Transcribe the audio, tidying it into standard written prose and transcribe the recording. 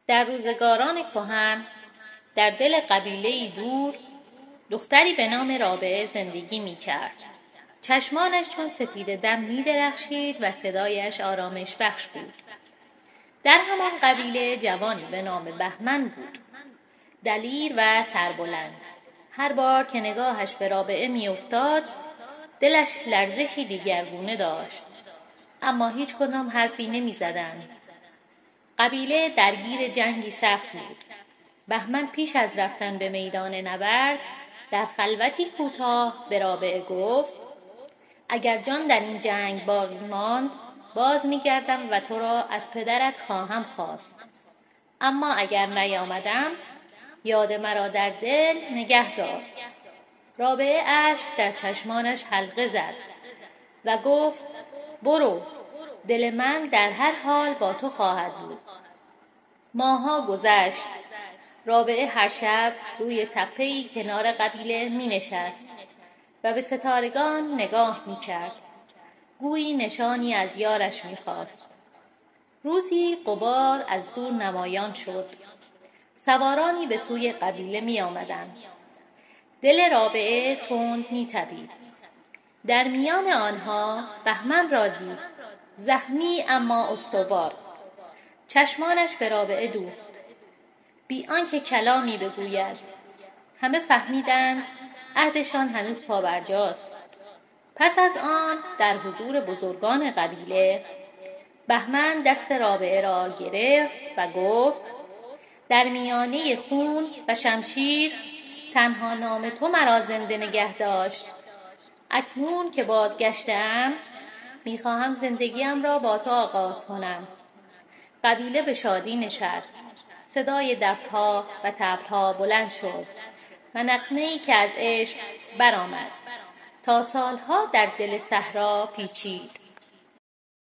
در روزگاران کهن در دل قبیله‌ای دور دختری به نام رابعه زندگی می‌کرد. چشمانش چون سپید دم می‌درخشید و صدایش آرامش بخش بود. در همان قبیله جوانی به نام بهمن بود، دلیر و سربلند. هر بار که نگاهش به رابعه می‌افتاد دلش لرزشی دیگرگونه داشت، اما هیچ کدام حرفی نمی‌زدند. قبیله درگیر جنگی سخت بود. بهمن پیش از رفتن به میدان نبرد در خلوتی کوتاه به رابعه گفت: اگر جان در این جنگ باقی ماند باز می‌گردم و تو را از پدرت خواهم خواست، اما اگر نیامدم یاد مرا در دل نگه دار. رابعه اشک در چشمانش حلقه زد و گفت: برو، دل من در هر حال با تو خواهد بود. ماه‌ها گذشت. رابعه هر شب روی تپه‌ای کنار قبیله می نشست و به ستارگان نگاه می کرد. گویی نشانی از یارش می خواست. روزی غبار از دور نمایان شد. سوارانی به سوی قبیله می آمدند. دل رابعه تند می تپید. در میان آنها بهمن را دید، زخمی اما استوار. چشمانش به رابعه دوخت، بی آنکه کلامی بگوید. همه فهمیدند عهدشان هنوز پابرجاست. پس از آن در حضور بزرگان قبیله بهمن دست رابعه را گرفت و گفت: در میانه خون و شمشیر تنها نام تو مرا زنده نگه داشت. اکنون که بازگشتم میخواهم زندگیم را با تو آغاز کنم. قبیله به شادی نشست. صدای دفها و طبلها بلند شد و نغمه‌ای که از عشق برآمد تا سالها در دل صحرا پیچید.